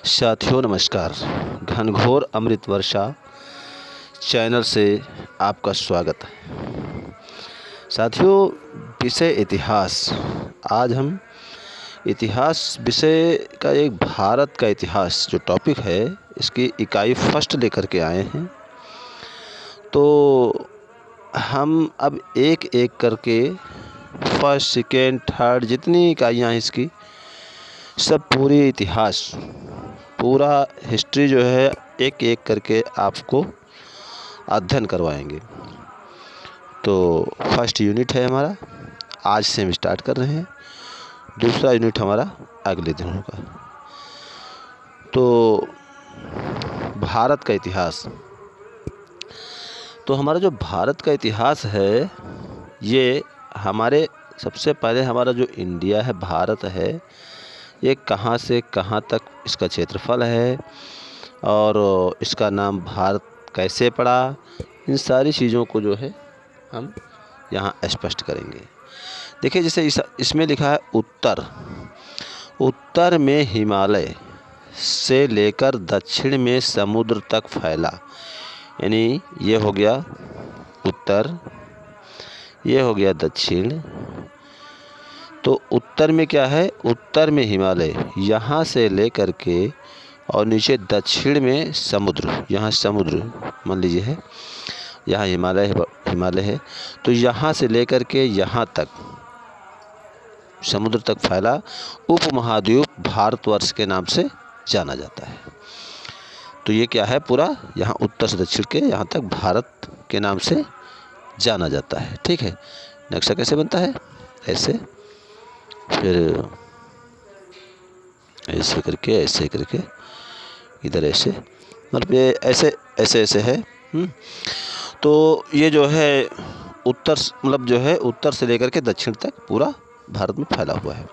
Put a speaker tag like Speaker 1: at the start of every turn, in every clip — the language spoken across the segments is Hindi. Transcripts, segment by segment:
Speaker 1: साथियों नमस्कार। घनघोर अमृत वर्षा चैनल से आपका स्वागत है। साथियों, विषय इतिहास। आज हम इतिहास विषय का एक भारत का इतिहास जो टॉपिक है, इसकी इकाई फर्स्ट लेकर के आए हैं। तो हम अब एक एक करके फर्स्ट सेकेंड थर्ड जितनी इकाइयाँ हैं इसकी सब पूरी इतिहास पूरा हिस्ट्री जो है एक एक करके आपको अध्ययन करवाएंगे। तो फर्स्ट यूनिट है हमारा, आज से हम स्टार्ट कर रहे हैं। दूसरा यूनिट हमारा अगले दिन होगा। तो भारत का इतिहास। तो हमारा जो भारत का इतिहास है, ये हमारे सबसे पहले हमारा जो इंडिया है, भारत है, ये कहाँ से कहाँ तक इसका क्षेत्रफल है और इसका नाम भारत कैसे पड़ा, इन सारी चीज़ों को जो है हम यहाँ स्पष्ट करेंगे। देखिए, जैसे इसमें लिखा है उत्तर। उत्तर में हिमालय से लेकर दक्षिण में समुद्र तक फैला, यानी ये हो गया उत्तर, ये हो गया दक्षिण। तो उत्तर में क्या है? उत्तर में हिमालय, यहाँ से लेकर के और नीचे दक्षिण में समुद्र। यहाँ समुद्र मान लीजिए है, यहाँ हिमालय है। तो यहाँ से लेकर के यहाँ तक समुद्र तक फैला उपमहाद्वीप भारतवर्ष के नाम से जाना जाता है। तो ये क्या है? पूरा यहाँ उत्तर से दक्षिण के यहाँ तक भारत के नाम से जाना जाता है। ठीक है। नक्शा कैसे बनता है? ऐसे, फिर ऐसे करके इधर ऐसे, मतलब ये ऐसे ऐसे ऐसे है। तो ये जो है उत्तर, मतलब जो है उत्तर से लेकर के दक्षिण तक पूरा भारत में फैला हुआ है।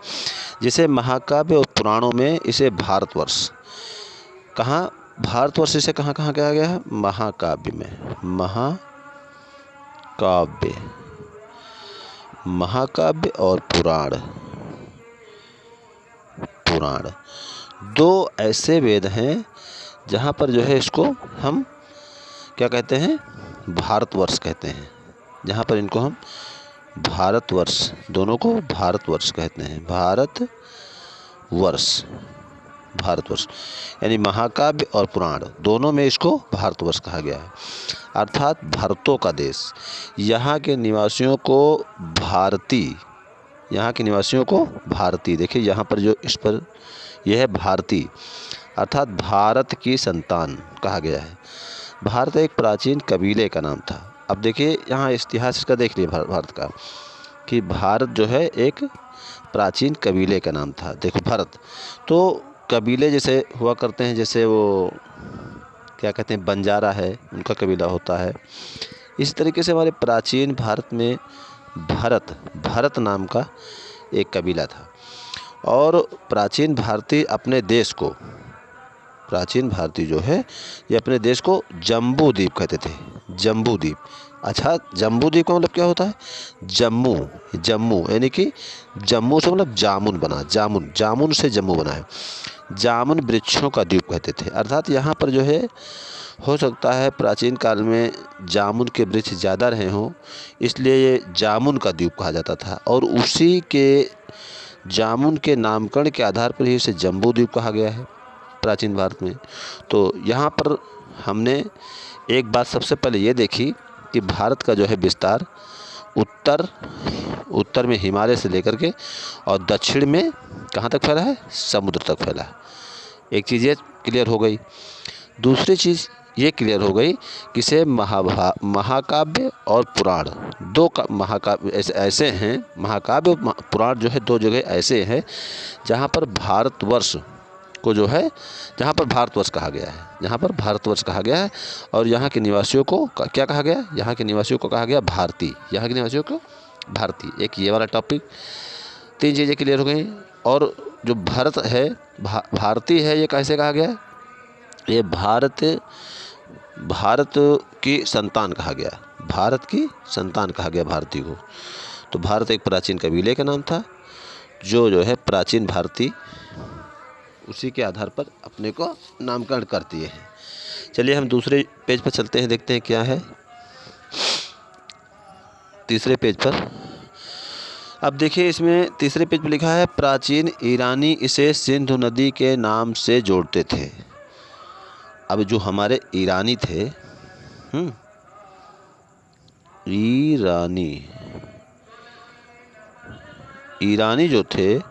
Speaker 1: जिसे महाकाव्य और पुराणों में इसे भारतवर्ष, कहाँ भारतवर्ष इसे कहाँ कहाँ कहा गया है? महाकाव्य में। महाकाव्य और पुराण दो ऐसे वेद हैं जहाँ पर जो है इसको हम क्या कहते हैं? भारतवर्ष कहते हैं। जहाँ पर इनको हम भारतवर्ष, दोनों को भारतवर्ष कहते हैं। भारतवर्ष यानी महाकाव्य और पुराण दोनों में इसको भारतवर्ष कहा गया है, अर्थात भारतों का देश। यहाँ के निवासियों को भारती, देखिए यहाँ पर जो इस पर यह है भारती, अर्थात भारत की संतान कहा गया है। भारत एक प्राचीन कबीले का नाम था। अब देखिए यहाँ इतिहास इसका देख लिए भारत का, कि भारत जो है एक प्राचीन कबीले का नाम था। देखो भारत, तो कबीले जैसे हुआ करते हैं, जैसे वो क्या कहते हैं, बंजारा है, उनका कबीला होता है। इस तरीके से हमारे प्राचीन भारत में भरत नाम का एक कबीला था। और प्राचीन भारतीय जो है ये अपने देश को जम्बू द्वीप कहते थे। जम्बू द्वीप। अच्छा, जम्बू द्वीप का मतलब क्या होता है? जम्मू यानी कि जम्मू से मतलब जामुन बना, जामुन से जम्मू बना है। जामुन वृक्षों का द्वीप कहते थे। अर्थात यहाँ पर जो है, हो सकता है प्राचीन काल में जामुन के वृक्ष ज़्यादा रहे हों, इसलिए ये जामुन का द्वीप कहा जाता था। और उसी के जामुन के नामकरण के आधार पर ही इसे जम्बू द्वीप कहा गया है प्राचीन भारत में। तो यहाँ पर हमने एक बात सबसे पहले ये देखी कि भारत का जो है विस्तार उत्तर में हिमालय से लेकर के और दक्षिण में कहाँ तक फैला है? समुद्र तक फैला है। एक चीज़ ये क्लियर हो गई। दूसरी चीज़ ये क्लियर हो गई कि से महाकाव्य और पुराण, दो महाकाव्य ऐसे हैं, महाकाव्य और पुराण जो है दो जगह ऐसे हैं जहाँ पर भारतवर्ष को जो है, जहाँ पर भारतवर्ष कहा गया है। और यहाँ के निवासियों को क्या कहा गया? यहाँ के निवासियों को कहा गया भारती। एक ये वाला टॉपिक, 3 चीज़ें क्लियर हो गई। और जो भारत है, भारती है, ये कैसे कहा गया? ये भारत की संतान कहा गया, भारती को। तो भारत एक प्राचीन कबीले का नाम था, जो है प्राचीन भारती उसी के आधार पर अपने को नामकरण करती है। चलिए हम दूसरे पेज पर चलते हैं, देखते हैं क्या है तीसरे पेज पर। अब देखिए इसमें तीसरे पेज पर लिखा है प्राचीन ईरानी इसे सिंधु नदी के नाम से जोड़ते थे। अब जो हमारे ईरानी थे, ईरानी जो थे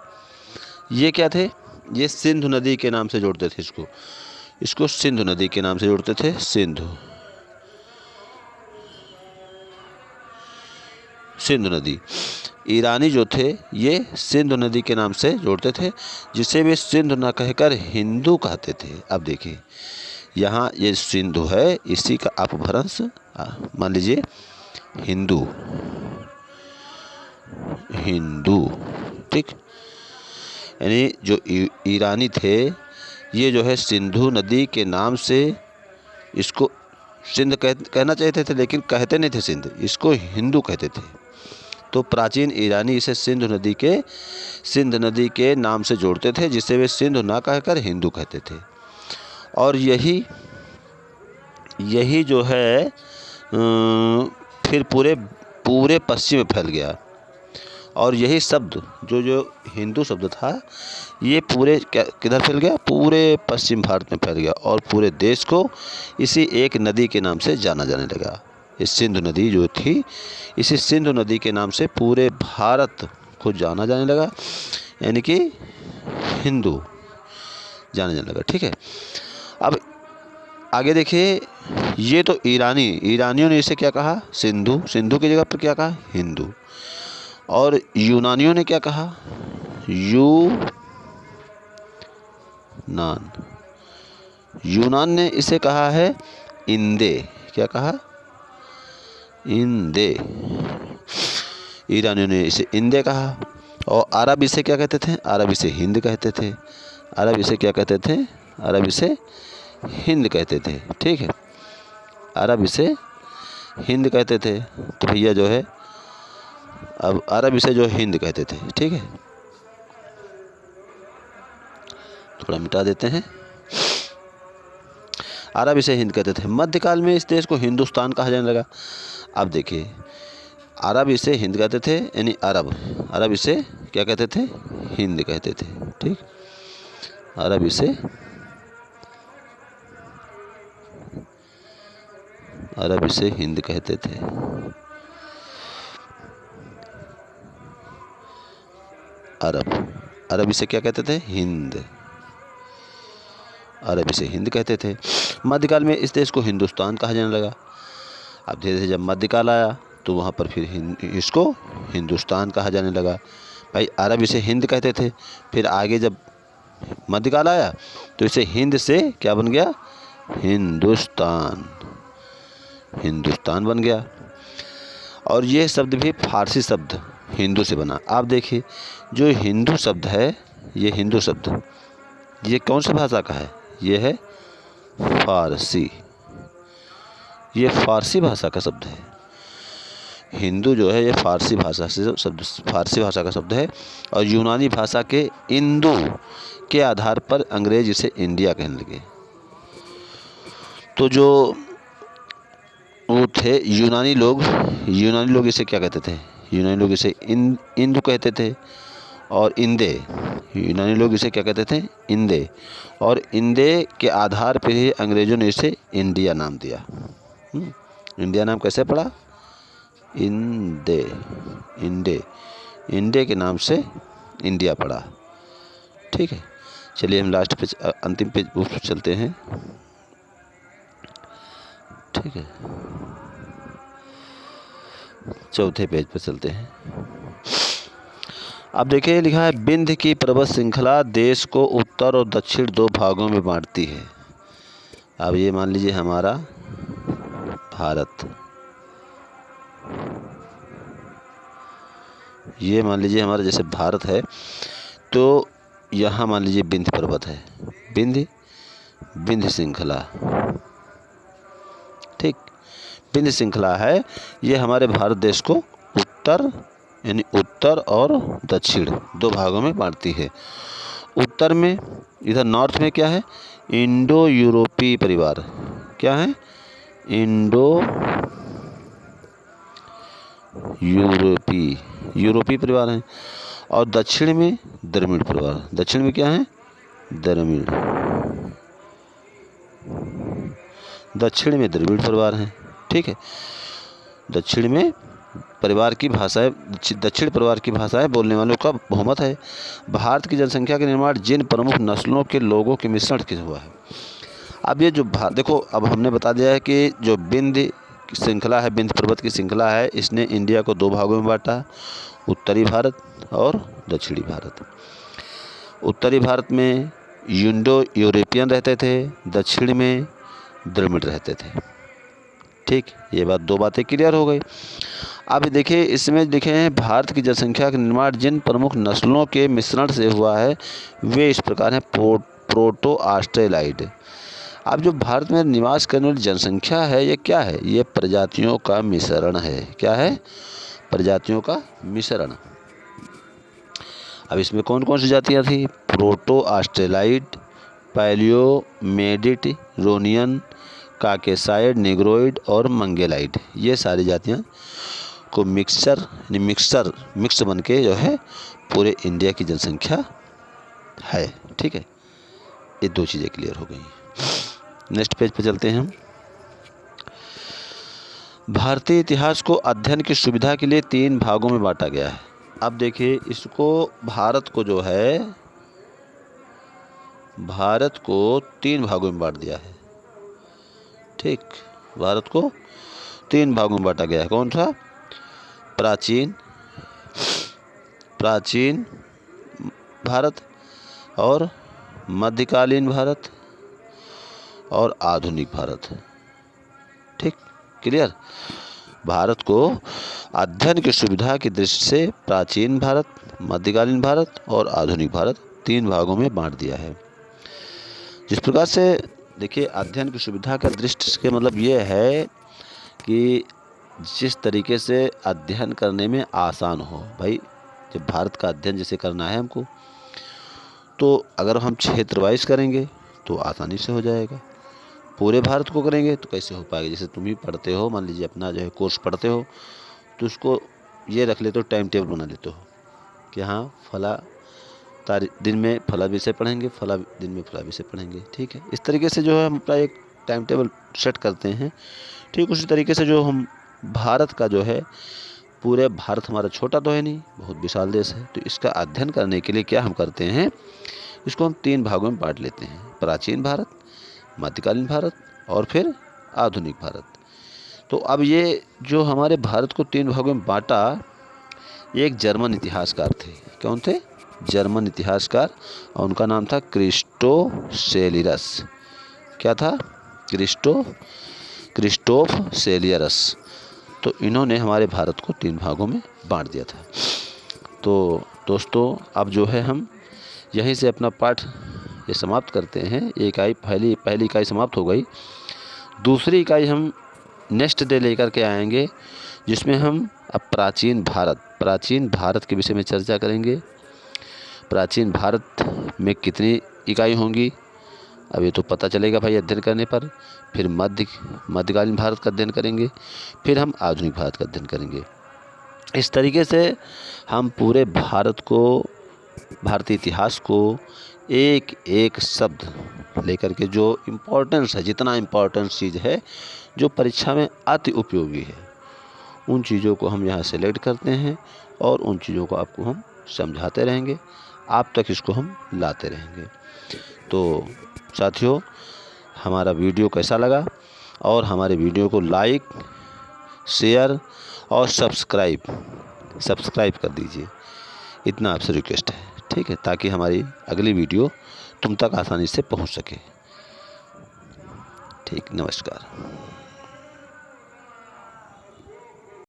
Speaker 1: ये क्या थे, ये सिंधु नदी के नाम से जोड़ते थे इसको सिंधु नदी के नाम से जोड़ते थे। सिंधु नदी, ईरानी जो थे ये सिंधु नदी के नाम से जोड़ते थे, जिसे वे सिंधु न कहकर हिंदू कहते थे। अब देखिए यहाँ ये सिंधु है, इसी का अपभ्रंश मान लीजिए हिंदू, ठीक। यानी जो ईरानी थे ये जो है सिंधु नदी के नाम से इसको सिंध कहना चाहते थे, लेकिन कहते नहीं थे सिंध, इसको हिंदू कहते थे। तो प्राचीन ईरानी इसे सिंध नदी के नाम से जोड़ते थे, जिसे वे सिंधु ना कहकर हिंदू कहते थे। और यही जो है फिर पूरे पश्चिम में फैल गया। और यही शब्द जो हिंदू शब्द था ये पूरे किधर फैल गया, पूरे पश्चिम भारत में फैल गया और पूरे देश को इसी एक नदी के नाम से जाना जाने लगा। इस सिंधु नदी जो थी, इसी सिंधु नदी के नाम से पूरे भारत को जाना जाने लगा, यानी कि हिंदू जाने जाने लगा, ठीक है। अब आगे देखिए, ये तो ईरानियों ने इसे क्या कहा, सिंधु की जगह पर क्या कहा, हिंदू। और यूनानियों ने क्या कहा, यूनान ने इसे कहा है इंदे। क्या कहा, इंदे। ईरानियों ने इसे इंदे कहा। और अरब इसे क्या कहते थे, अरब इसे हिंद कहते थे। अरब इसे क्या कहते थे, अरब इसे हिंद कहते थे, ठीक है। अरब इसे हिंद कहते थे। तो भैया जो है अब अरब इसे जो हिंद कहते थे, ठीक है। थोड़ा मिटा देते हैं। अरब इसे हिंद कहते थे। मध्यकाल में इस देश को हिंदुस्तान कहा जाने लगा। अब देखिए, अरब इसे हिंद कहते थे, यानी अरब इसे क्या कहते थे, हिंद कहते थे, ठीक। अरब इसे हिंद कहते थे। अरब इसे क्या कहते थे, हिंद। अरब इसे हिंद कहते थे। मध्यकाल में इस देश को हिंदुस्तान कहा जाने लगा। अब धीरे धीरे जब मध्यकाल आया तो वहाँ पर फिर इसको हिंदुस्तान कहा जाने लगा। भाई अरब इसे हिंद कहते थे, फिर आगे जब मध्यकाल आया तो इसे हिंद से क्या बन गया, हिंदुस्तान बन गया। और ये शब्द भी फारसी शब्द हिंदू से बना। आप देखिए, जो हिंदू शब्द है, ये हिंदू शब्द ये कौन सी भाषा का है, ये है फारसी। ये फारसी भाषा का शब्द है। हिंदू जो है ये फारसी भाषा का शब्द है। और यूनानी भाषा के इंदु के आधार पर अंग्रेज इसे इंडिया कहने लगे। तो जो वो थे यूनानी लोग इसे क्या कहते थे, यूनानी लोग इसे इंदु कहते थे। और इंदे, यूनानी लोग इसे क्या कहते थे, इंदे। और इंदे के आधार पर ही अंग्रेज़ों ने इसे इंडिया नाम दिया। इंडिया नाम कैसे पड़ा, इंडे के नाम से इंडिया पड़ा, ठीक है। चलिए हम लास्ट पेज, अंतिम पेज पर चलते हैं, ठीक है। चौथे पेज पर चलते हैं। अब देखिए लिखा है विंध्य की पर्वत श्रृंखला देश को उत्तर और दक्षिण दो भागों में बांटती है। अब ये मान लीजिए हमारा भारत, ये मान लीजिए हमारा जैसे भारत है, तो यहाँ मान लीजिए विंध्य पर्वत है, विंध्य श्रृंखला, ठीक। विंध्य श्रृंखला है, ये हमारे भारत देश को उत्तर और दक्षिण दो भागों में बांटती है। उत्तर में, इधर नॉर्थ में क्या है, इंडो यूरोपीय परिवार। क्या है, इंडो यूरोपीय परिवार है। और दक्षिण में द्रविड़ परिवार। दक्षिण में क्या है, द्रविड़, दक्षिण में द्रविड़ परिवार है। ठीक है, दक्षिण में परिवार की भाषाएं, दक्षिण परिवार की भाषाएं बोलने वालों का बहुमत है। भारत की जनसंख्या का निर्माण जिन प्रमुख नस्लों के लोगों के मिश्रण से हुआ है। अब ये जो देखो, अब हमने बता दिया है कि जो विंध्य श्रृंखला है, विंध्य पर्वत की श्रृंखला है, इसने इंडिया को 2 भागों में बांटा, उत्तरी भारत और दक्षिणी भारत। उत्तरी भारत में इंडो यूरोपियन रहते थे, दक्षिण में द्रविड़ रहते थे। ठीक, ये बात, 2 बातें क्लियर हो गई। अब देखिए, इसमें लिखे हैं भारत की जनसंख्या का निर्माण जिन प्रमुख नस्लों के मिश्रण से हुआ है वे इस प्रकार हैं। Proto Australoid. अब जो भारत में निवास करने वाली जनसंख्या है, ये क्या है, ये प्रजातियों का मिश्रण है। क्या है, प्रजातियों का मिश्रण। अब इसमें कौन कौन सी जातियाँ थी, प्रोटो ऑस्ट्रेलाइड, पैलियो मेडिटेरोनियन, काकेसाइड, निग्रोइड और मंगेलाइड। ये सारी जातियाँ को मिक्स बन के जो है पूरे इंडिया की जनसंख्या है। ठीक है, ये 2 चीज़ें क्लियर हो गई। नेक्स्ट पेज पे चलते हैं हम। भारतीय इतिहास को अध्ययन की सुविधा के लिए 3 भागों में बांटा गया है। अब देखिए, इसको भारत को जो है, भारत को 3 भागों में बांट दिया है। ठीक, भारत को 3 भागों में बांटा गया है। कौन सा, प्राचीन भारत और मध्यकालीन भारत और आधुनिक भारत। ठीक, क्लियर। भारत को अध्ययन की सुविधा की दृष्टि से प्राचीन भारत, मध्यकालीन भारत और आधुनिक भारत 3 भागों में बांट दिया है। जिस प्रकार से देखिए, अध्ययन की सुविधा का दृष्टि के मतलब ये है कि जिस तरीके से अध्ययन करने में आसान हो। भाई, जब भारत का अध्ययन जैसे करना है हमको, तो अगर हम क्षेत्र वाइज करेंगे तो आसानी से हो जाएगा। पूरे भारत को करेंगे तो कैसे हो पाएगा। जैसे तुम ही पढ़ते हो, मान लीजिए अपना जो है कोर्स पढ़ते हो, तो उसको ये रख लेते हो, टाइम टेबल बना लेते हो कि हाँ, फला दिन में फला विषय पढ़ेंगे, फला दिन में फला विषय पढ़ेंगे। ठीक है, इस तरीके से जो है हम अपना एक टाइम टेबल सेट करते हैं। ठीक उसी तरीके से जो हम भारत का जो है, पूरे भारत हमारा छोटा तो है नहीं, बहुत विशाल देश है, तो इसका अध्ययन करने के लिए क्या हम करते हैं, इसको हम 3 भागों में बांट लेते हैं। प्राचीन भारत, मध्यकालीन भारत और फिर आधुनिक भारत। तो अब ये जो हमारे भारत को 3 भागों में बांटा, एक जर्मन इतिहासकार थे। कौन थे, जर्मन इतिहासकार, और उनका नाम था क्रिस्टोसेलियस। क्या था, क्रिस्टोफ सेलियरस। तो इन्होंने हमारे भारत को 3 भागों में बांट दिया था। तो दोस्तों, अब जो है हम यहीं से अपना पाठ ये समाप्त करते हैं। पहली इकाई समाप्त हो गई। दूसरी इकाई हम नेक्स्ट डे लेकर के आएंगे, जिसमें हम अब प्राचीन भारत के विषय में चर्चा करेंगे। प्राचीन भारत में कितनी इकाई होंगी, अब ये तो पता चलेगा भाई अध्ययन करने पर। फिर मध्यकालीन भारत का अध्ययन करेंगे, फिर हम आधुनिक भारत का अध्ययन करेंगे। इस तरीके से हम पूरे भारत को, भारतीय इतिहास को एक एक शब्द लेकर के, जो इम्पोर्टेंस है, जितना इम्पोर्टेंस चीज़ है जो परीक्षा में अति उपयोगी है, उन चीज़ों को हम यहाँ सेलेक्ट करते हैं और उन चीज़ों को आपको हम समझाते रहेंगे, आप तक इसको हम लाते रहेंगे। तो साथियों, हमारा वीडियो कैसा लगा, और हमारे वीडियो को लाइक, शेयर और सब्सक्राइब कर दीजिए, इतना आपसे रिक्वेस्ट है। ठीक है, ताकि हमारी अगली वीडियो तुम तक आसानी से पहुंच सके। ठीक, नमस्कार।